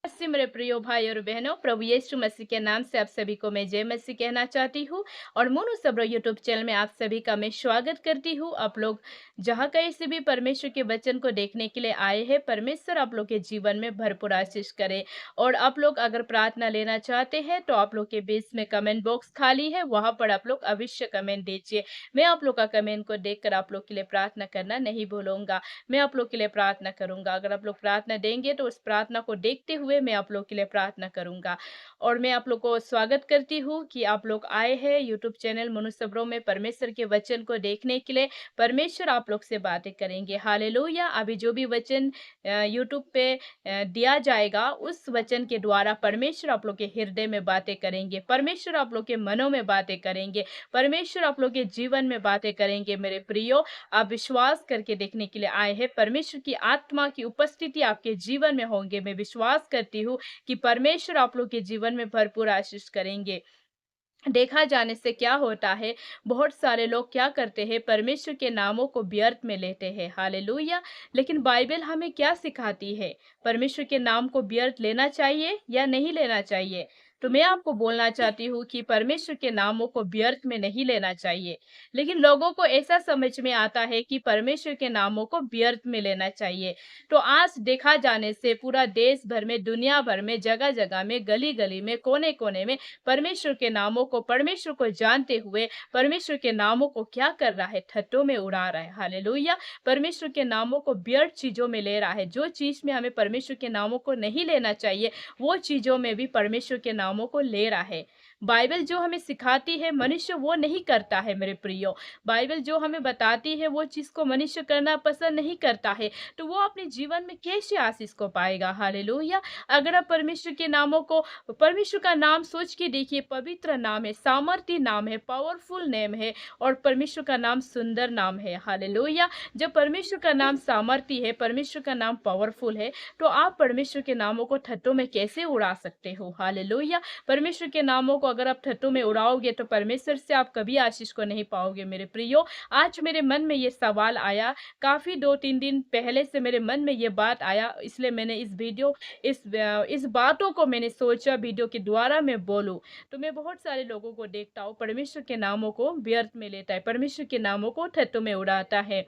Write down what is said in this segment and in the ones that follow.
नमस्ते मेरे प्रियो भाई और बहनों, प्रभु यीशु मसीह के नाम से आप सभी को मैं जय मसीह कहना चाहती हूँ। और मोनू सब्रो यूट्यूब चैनल में आप सभी का मैं स्वागत करती हूँ। आप लोग जहाँ कहीं से भी परमेश्वर के वचन को देखने के लिए आए हैं, परमेश्वर आप लोग के जीवन में भरपूर आशीष करे। और आप लोग अगर प्रार्थना लेना चाहते हैं तो आप लोग के बीच में कमेंट बॉक्स खाली है, वहां पर आप लोग अवश्य कमेंट दीजिए। मैं आप लोग का कमेंट को देखकर आप लोग के लिए प्रार्थना करना नहीं भूलूंगा। मैं आप लोग के लिए प्रार्थना करूंगा। अगर आप लोग प्रार्थना देंगे तो उस प्रार्थना को देखते हुए मैं आप लोग के लिए प्रार्थना करूंगा। और मैं आप लोग को स्वागत करती हूँ कि आप लोग आए हैं यूट्यूब चैनल मनुष्य ब्रो में परमेश्वर के वचन को देखने के लिए। परमेश्वर आप लोग से बातें करेंगे। हालेलुया। अभी जो भी वचन यूट्यूब पे दिया जाएगा, उस वचन के द्वारा परमेश्वर आप लोग के हृदय में बातें करेंगे। परमेश्वर आप लोग के मनों में बातें करेंगे। परमेश्वर आप लोग के जीवन में बातें करेंगे। मेरे प्रियो, आप विश्वास करके देखने के लिए आए हैं। परमेश्वर की आत्मा की उपस्थिति आपके जीवन में होंगे। मैं विश्वास करती हूँ कि परमेश्वर आप लोग के जीवन में भरपूर आशीष करेंगे। देखा जाने से क्या होता है, बहुत सारे लोग क्या करते हैं, परमेश्वर के नामों को व्यर्थ में लेते हैं। हालेलुया। लेकिन बाइबल हमें क्या सिखाती है, परमेश्वर के नाम को व्यर्थ लेना चाहिए या नहीं लेना चाहिए? तो मैं आपको बोलना चाहती हूँ कि परमेश्वर के नामों को व्यर्थ में नहीं लेना चाहिए। लेकिन लोगों को ऐसा समझ में आता है कि परमेश्वर के नामों को व्यर्थ में लेना चाहिए। तो आज देखा जाने से पूरा देश भर में, दुनिया भर में, जगह जगह में, गली गली में, कोने कोने में परमेश्वर के नामों को, परमेश्वर को जानते हुए परमेश्वर के नामों को क्या कर रहा है, ठट्टों में उड़ा रहा है। हालेलुया। परमेश्वर के नामों को व्यर्थ चीजों में ले रहा है। जो चीज में हमें परमेश्वर के नामों को नहीं लेना चाहिए, वो चीजों में भी परमेश्वर के नामों को ले रहा है। बाइबल जो हमें सिखाती है, मनुष्य वो नहीं करता है मेरे प्रियो। बाइबल जो हमें बताती है, वो चीज को मनुष्य करना पसंद नहीं करता है। तो वो अपने जीवन में कैसे आशीष को पाएगा? हालेलुया। अगर आप परमेश्वर के नामों को, परमेश्वर का नाम सोच के देखिए, पवित्र नाम है, सामर्थी नाम है, पावरफुल नेम है। और परमेश्वर का नाम सुंदर नाम है। हालेलुया। जब परमेश्वर का नाम सामर्थी है, परमेश्वर का नाम पावरफुल है, तो आप परमेश्वर के नामों को ठट्टों में कैसे उड़ा सकते हो? हालेलुया। परमेश्वर के नामों को अगर आप ठट्टों में उड़ाओगे तो परमेश्वर से आप कभी आशीष को नहीं पाओगे। मेरे प्रियो, आज मेरे मन में ये सवाल आया, काफी 2-3 दिन पहले से मेरे मन में ये बात आया, इसलिए मैंने इस बातों को मैंने सोचा वीडियो के द्वारा मैं बोलूं। तो मैं बहुत सारे लोगों को देखता हूँ, परमेश्वर के नामों को व्यर्थ में लेता है, परमेश्वर के नामों को ठट्टों में उड़ाता है।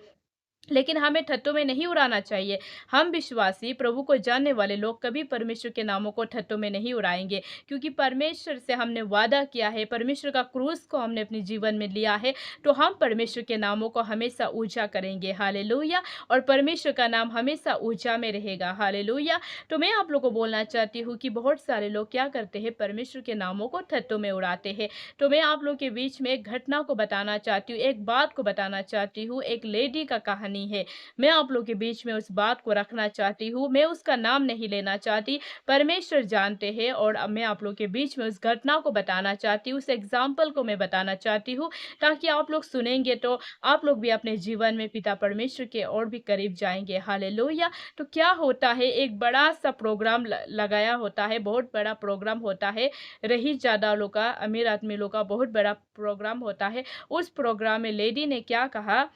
लेकिन हमें ठट्टों में नहीं उड़ाना चाहिए। हम विश्वासी, प्रभु को जानने वाले लोग कभी परमेश्वर के नामों को ठट्टों में नहीं उड़ाएंगे, क्योंकि परमेश्वर से हमने वादा किया है, परमेश्वर का क्रूस को हमने अपने जीवन में लिया है। तो हम परमेश्वर के नामों को हमेशा ऊंचा करेंगे। हालेलुया। और परमेश्वर का नाम हमेशा ऊंचा में रहेगा। हालेलुया। तो मैं आप लोगों को बोलना चाहती हूँ कि बहुत सारे लोग क्या करते हैं, परमेश्वर के नामों को ठट्टों में उड़ाते हैं। तो मैं आप लोग के बीच में एक घटना को बताना चाहती हूँ, एक बात को बताना चाहती हूँ। एक लेडी का कहानी है। मैं आप लोग के बीच में उस बात को रखना चाहती हूँ। मैं उसका नाम नहीं लेना चाहती, परमेश्वर जानते हैं। और अब मैं आप लोग के बीच में उस घटना को बताना चाहती हूँ, उस एग्जाम्पल को मैं बताना चाहती हूँ, ताकि आप लोग सुनेंगे तो आप लोग भी अपने जीवन में पिता परमेश्वर के और भी करीब जाएंगे। हालेलुया। तो क्या होता है, एक बड़ा सा प्रोग्राम लगाया होता है, बहुत बड़ा प्रोग्राम होता है, रईस ज्यादा लोग का, अमीर आदमी लोग का बहुत बड़ा प्रोग्राम होता है। उस प्रोग्राम में लेडी ने क्या कहा,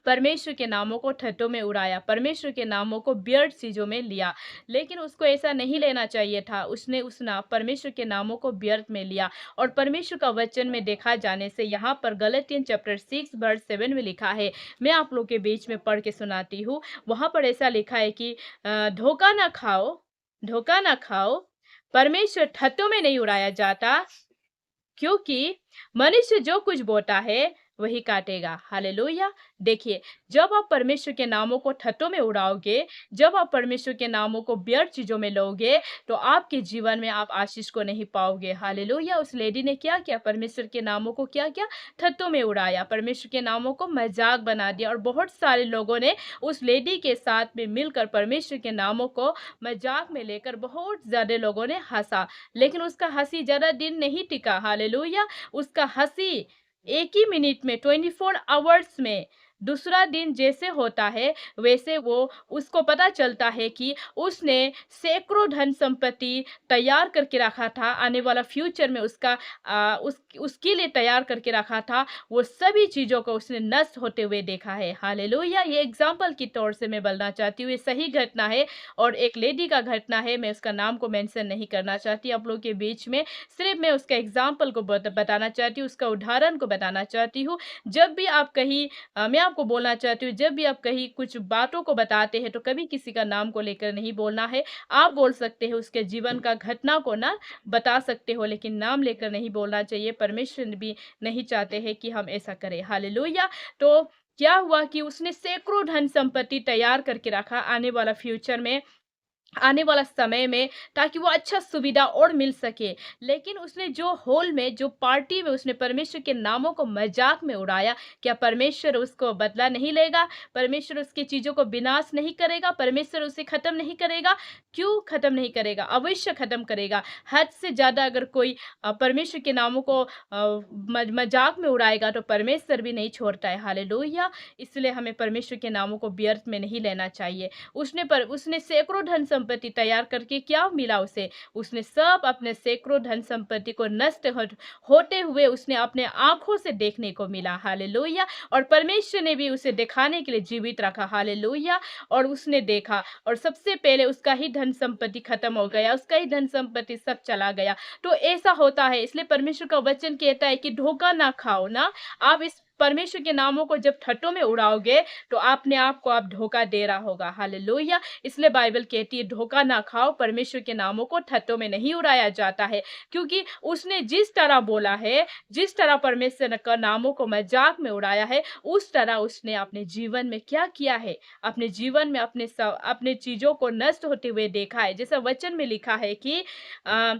परमेश्वर के नामों को ठट्ठों में उड़ाया, परमेश्वर के नामों को व्यर्थ चीजों में लिया। लेकिन उसको ऐसा नहीं लेना चाहिए था। उसने परमेश्वर के नामों को व्यर्थ में लिया। और परमेश्वर का वचन में देखा जाने से यहाँ पर गलतियन चैप्टर 6 वर्स 7 में लिखा है, मैं आप लोग के बीच में पढ़ के सुनाती हूँ। वहां पर ऐसा लिखा है कि धोखा ना खाओ, धोखा ना खाओ, परमेश्वर ठट्ठों में नहीं उड़ाया जाता, क्योंकि मनुष्य जो कुछ बोता है वही काटेगा। हालेलुया। देखिए, जब आप परमेश्वर के नामों को ठट्ठों में उड़ाओगे, जब आप परमेश्वर के नामों को व्यर्थ चीजों में लोगे, तो आपके जीवन में आप आशीष को नहीं पाओगे। हालेलुया। उस लेडी ने क्या किया, परमेश्वर के नामों को क्या किया, ठट्ठों में उड़ाया, परमेश्वर के नामों को मजाक बना दिया। और बहुत सारे लोगों ने उस लेडी के साथ में मिलकर परमेश्वर के नामों को मजाक में लेकर बहुत ज्यादा लोगों ने हंसा। लेकिन उसका हंसी ज्यादा दिन नहीं टिका। हालेलुया। उसका हंसी एक ही मिनट में, 24 आवर्स में दूसरा दिन जैसे होता है वैसे वो उसको पता चलता है कि उसने सैकड़ों धन संपत्ति तैयार करके रखा था, आने वाला फ्यूचर में उसका उसके लिए तैयार करके रखा था, वो सभी चीज़ों को उसने नष्ट होते हुए देखा है। हालेलुया! ये एग्ज़ाम्पल के तौर से मैं बोलना चाहती हूँ, ये सही घटना है और एक लेडी का घटना है, मैं उसका नाम को मेंशन नहीं करना चाहती आप लोग के बीच में, सिर्फ़ मैं उसका एग्ज़ाम्पल को बताना चाहती हूँ, उसका उदाहरण को बताना चाहती हूँ। जब भी आप कहीं मैं आपको बोलना चाहती हूँ, जब भी आप कहीं कुछ बातों को बताते हैं, तो कभी किसी का नाम को लेकर नहीं बोलना है। आप बोल सकते हो उसके जीवन का घटना को ना बता सकते हो, लेकिन नाम लेकर नहीं बोलना चाहिए। परमेश्वर भी नहीं चाहते हैं कि हम ऐसा करें। हालेलुया! तो क्या हुआ कि उसने सैकड़ों धन संपत्ति तैयार करके रखा आने वाला फ्यूचर में, आने वाला समय में, ताकि वो अच्छा सुविधा और मिल सके। लेकिन उसने जो हॉल में, जो पार्टी में उसने परमेश्वर के नामों को मज़ाक में उड़ाया, क्या परमेश्वर उसको बदला नहीं लेगा? परमेश्वर उसकी चीज़ों को विनाश नहीं करेगा? परमेश्वर उसे ख़त्म नहीं करेगा? क्यों ख़त्म नहीं करेगा? अवश्य ख़त्म करेगा। हद से ज़्यादा अगर कोई परमेश्वर के नामों को मज़ाक में उड़ाएगा, तो परमेश्वर भी नहीं छोड़ता है। हालेलुया! इसलिए हमें परमेश्वर के नामों को व्यर्थ में नहीं लेना चाहिए। उसने सैकड़ों धन संपत्ति तैयार करके क्या मिला उसे? उसने सब अपने सैकड़ों धन संपत्ति को नष्ट होते हुए उसने अपने आँखों से देखने को मिला। हालेलुया! और परमेश्वर ने भी उसे दिखाने के लिए जीवित रखा। हालेलुया! और उसने देखा और सबसे पहले उसका ही धन संपत्ति खत्म हो गया, उसका ही धन संपत्ति सब चला गया। तो ऐसा होता है, इसलिए परमेश्वर का वचन कहता है कि धोखा ना खाओ ना। आप इस परमेश्वर के नामों को जब ठट्टों में उड़ाओगे, तो अपने आप को आप धोखा दे रहा होगा। हालेलुया! इसलिए बाइबल कहती है धोखा ना खाओ, परमेश्वर के नामों को ठट्टों में नहीं उड़ाया जाता है। क्योंकि उसने जिस तरह बोला है, जिस तरह परमेश्वर का नामों को मजाक में उड़ाया है, उस तरह उसने अपने जीवन में क्या किया है? अपने जीवन में अपने चीज़ों को नष्ट होते हुए देखा है। जैसा वचन में लिखा है कि अ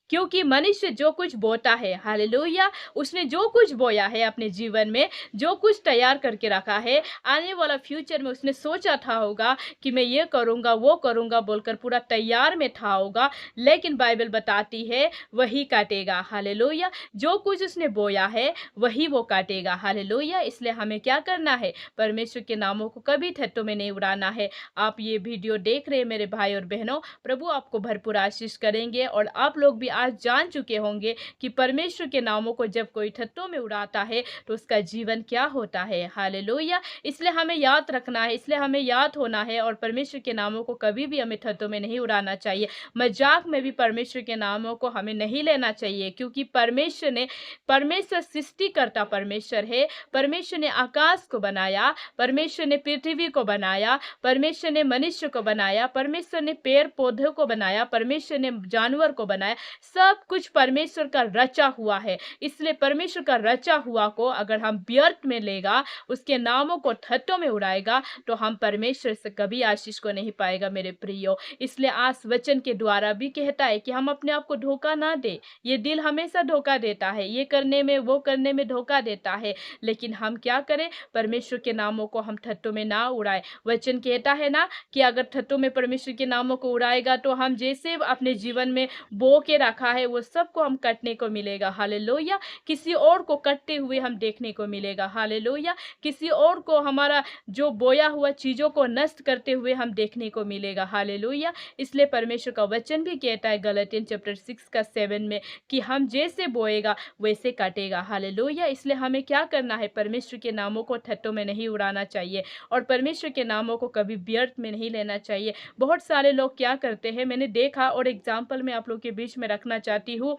क्योंकि मनुष्य जो कुछ बोता है, हालेलुया! उसने जो कुछ बोया है अपने जीवन में, जो कुछ तैयार करके रखा है, आने वाला फ्यूचर में उसने सोचा था होगा कि मैं ये करूँगा, वो करूँगा बोलकर पूरा तैयार में था होगा, लेकिन बाइबल बताती है वही काटेगा। हालेलुया! जो कुछ उसने बोया है, वही वो काटेगा। हालेलुया! इसलिए हमें क्या करना है? परमेश्वर के नामों को कभी ठट्ठों में नहीं उड़ाना है। आप ये वीडियो देख रहे हैं मेरे भाई और बहनों, प्रभु आपको भरपूर आशीष करेंगे और आप लोग भी आज जान चुके होंगे कि परमेश्वर के नामों को जब कोई ठट्ठों में उड़ाता है, तो उसका जीवन क्या होता है। हालेलुया! इसलिए हमें याद रखना है, इसलिए हमें याद होना है और परमेश्वर के नामों को कभी भी हमें ठट्ठों में नहीं उड़ाना चाहिए। मजाक में भी परमेश्वर के नामों को हमें नहीं लेना चाहिए, क्योंकि परमेश्वर सृष्टिकर्ता परमेश्वर है। परमेश्वर ने आकाश को बनाया, परमेश्वर ने पृथ्वी को बनाया, परमेश्वर ने मनुष्य को बनाया, परमेश्वर ने पेड़ पौधों को बनाया, परमेश्वर ने जानवर को बनाया। सब कुछ परमेश्वर का रचा हुआ है। इसलिए परमेश्वर का रचा हुआ को अगर हम व्यर्थ में लेगा, उसके नामों को ठट्ठों में उड़ाएगा, तो हम परमेश्वर से कभी आशीष को नहीं पाएगा मेरे प्रियो। इसलिए आज वचन के द्वारा भी कहता है कि हम अपने आप को धोखा ना दे। ये दिल हमेशा धोखा देता है, ये करने में वो करने में धोखा देता है, लेकिन हम क्या करें? परमेश्वर के नामों को हम ठट्ठों में ना उड़ाए। वचन कहता है ना कि अगर ठट्ठों में परमेश्वर के नामों को उड़ाएगा, तो हम जैसे अपने जीवन में बो के रखा है, वो सबको हम कटने को मिलेगा। हालेलुया! किसी और को कटते हुए हम देखने को मिलेगा। हालेलुया! किसी और को हमारा जो बोया हुआ चीज़ों को नष्ट करते हुए हम देखने को मिलेगा। हालेलुया! इसलिए परमेश्वर का वचन भी कहता है गलातियन चैप्टर 6 का 7 में कि हम जैसे बोएगा वैसे काटेगा। हालेलुया! इसलिए हमें क्या करना है? परमेश्वर के नामों को ठट्ठों में नहीं उड़ाना चाहिए और परमेश्वर के नामों को कभी व्यर्थ में नहीं लेना चाहिए। बहुत सारे लोग क्या करते हैं, मैंने देखा और एग्जाम्पल मैं आप लोग के बीच में रखना चाहती हूँ।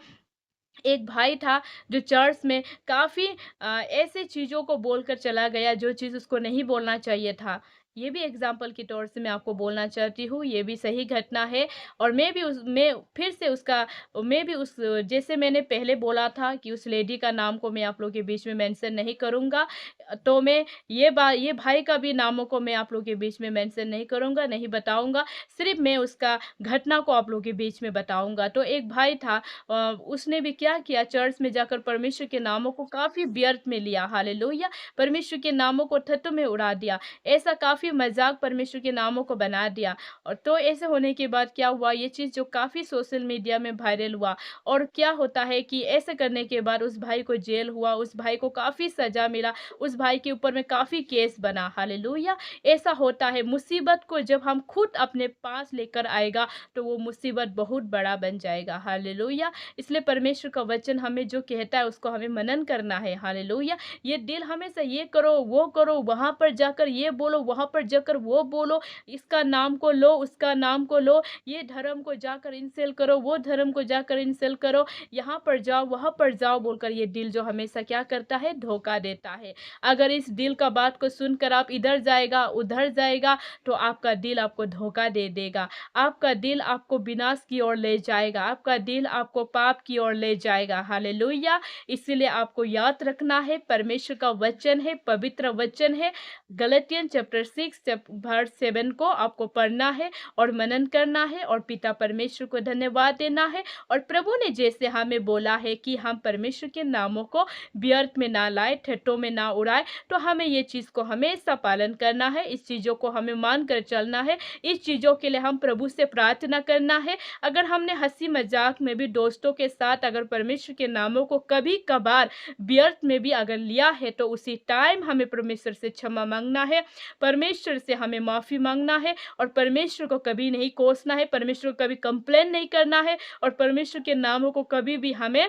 एक भाई था जो चर्च में काफ़ी ऐसे चीज़ों को बोलकर चला गया जो चीज़ उसको नहीं बोलना चाहिए था। ये भी एग्ज़ाम्पल के तौर से मैं आपको बोलना चाहती हूँ, ये भी सही घटना है और मैं फिर से उसका मैं भी उस जैसे मैंने पहले बोला था कि उस लेडी का नाम को मैं आप लोग के बीच में मेंशन नहीं करूँगा, तो मैं ये भाई का भी नामों को मैं आप लोग के बीच में मेंशन नहीं करूँगा, नहीं बताऊँगा, सिर्फ़ मैं उसका घटना को आप लोग के बीच में बताऊँगा। तो एक भाई था, उसने भी क्या किया, चर्च में जाकर परमेश्वर के नामों को काफ़ी व्यर्थ में लिया। हालेलुया! परमेश्वर के नामों को ठट्ठों में उड़ा दिया। ऐसा काफ़ी काफ़ी मज़ाक परमेश्वर के नामों को बना दिया। और तो ऐसे होने के बाद क्या हुआ, ये चीज़ जो काफ़ी सोशल मीडिया में वायरल हुआ, और क्या होता है कि ऐसे करने के बाद उस भाई को जेल हुआ, उस भाई को काफ़ी सज़ा मिला, उस भाई के ऊपर में काफ़ी केस बना। हालेलुया! ऐसा होता है, मुसीबत को जब हम खुद अपने पास लेकर आएगा, तो वो मुसीबत बहुत बड़ा बन जाएगा। हालेलुया! इसलिए परमेश्वर का वचन हमें जो कहता है उसको हमें मनन करना है। हालेलुया! ये दिल हमेशा ये करो, वहाँ पर जाकर ये बोलो, वहाँ पर जाकर वो बोलो, इसका नाम को लो, उसका नाम को लो, ये धर्म को जाकर इंस्टॉल करो, वो धर्म को जाकर इंस्टॉल करो, यहाँ पर जाओ, वहाँ पर जाओ बोलकर ये दिल जो हमेशा क्या करता है, धोखा देता है। अगर इस दिल का बात को सुनकर आप इधर जाएगा, उधर जाएगा, तो आपका दिल आपको धोखा दे देगा। आपका दिल आपको विनाश की ओर ले जाएगा, आपका दिल आपको पाप की ओर ले जाएगा। हालेलुया! इसीलिए आपको याद रखना है, परमेश्वर का वचन है, पवित्र वचन है। गलातियन चैप्टर 6 वर्स 7 को आपको पढ़ना है और मनन करना है और पिता परमेश्वर को धन्यवाद देना है। और प्रभु ने जैसे हमें बोला है कि हम परमेश्वर के नामों को व्यर्थ में ना लाए, ठट्ठों में ना उड़ाए, तो हमें ये चीज़ को हमेशा पालन करना है, इस चीज़ों को हमें मान कर चलना है, इस चीज़ों के लिए हम प्रभु से प्रार्थना करना है। अगर हमने हंसी मजाक में भी दोस्तों के साथ अगर परमेश्वर के नामों को कभी कभार व्यर्थ में भी अगर लिया है, तो उसी टाइम हमें परमेश्वर से क्षमा मांगना है, परमेश्वर से हमें माफ़ी मांगना है, और परमेश्वर को कभी नहीं कोसना है, परमेश्वर को कभी कंप्लेन नहीं करना है, और परमेश्वर के नामों को कभी भी हमें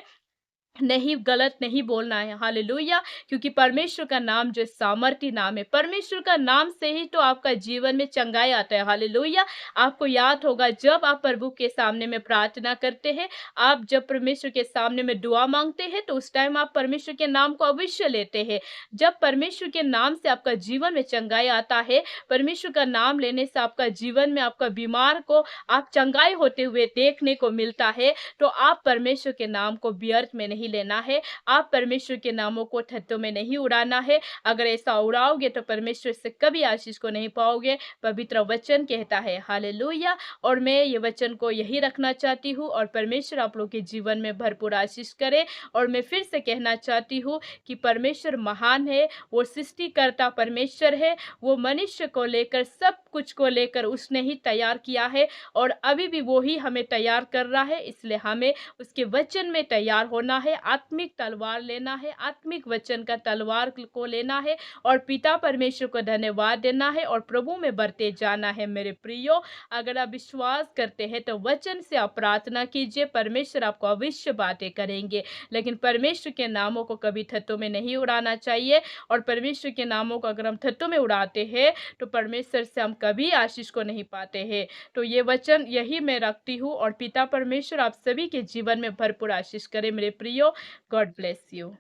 नहीं, गलत नहीं बोलना है। हालेलुया! क्योंकि परमेश्वर का नाम जो सामर्थी नाम है, परमेश्वर का नाम से ही तो आपका जीवन में चंगाई आता है। हालेलुया! आपको याद होगा, जब आप प्रभु के सामने में प्रार्थना करते हैं, आप जब परमेश्वर के सामने में दुआ मांगते हैं, तो उस टाइम आप परमेश्वर के नाम को अवश्य लेते हैं। जब परमेश्वर के नाम से आपका जीवन में चंगाई आता है, परमेश्वर का नाम लेने से आपका जीवन में आपका बीमार को आप चंगाई होते हुए देखने को मिलता है, तो आप परमेश्वर के नाम को व्यर्थ में नहीं लेना है, आप परमेश्वर के नामों को ठट्ठों में नहीं उड़ाना है। अगर ऐसा उड़ाओगे तो परमेश्वर से कभी आशीष को नहीं पाओगे, पवित्र वचन कहता है। हालेलुया! और मैं ये वचन को यही रखना चाहती हूँ, और परमेश्वर आप लोग के जीवन में भरपूर आशीष करे। और मैं फिर से कहना चाहती हूँ कि परमेश्वर महान है, वो सृष्टिकर्ता परमेश्वर है, वो मनुष्य को लेकर, सब कुछ को लेकर उसने ही तैयार किया है, और अभी भी वो ही हमें तैयार कर रहा है। इसलिए हमें उसके वचन में तैयार होना है, आत्मिक तलवार लेना है, आत्मिक वचन का तलवार को लेना है, और पिता परमेश्वर को धन्यवाद देना है, और प्रभु में बढ़ते जाना है। मेरे प्रियो, अगर आप विश्वास करते हैं तो वचन से आप प्रार्थना कीजिए, परमेश्वर आपको अवश्य बातें करेंगे। लेकिन परमेश्वर के नामों को कभी ठट्ठों में नहीं उड़ाना चाहिए, और परमेश्वर के नामों को अगर हम ठट्ठों में उड़ाते हैं, तो परमेश्वर से हम कभी आशीष को नहीं पाते हैं। तो ये वचन यही मैं रखती हूँ, और पिता परमेश्वर आप सभी के जीवन में भरपूर आशीष करे मेरे प्रियो। God bless you.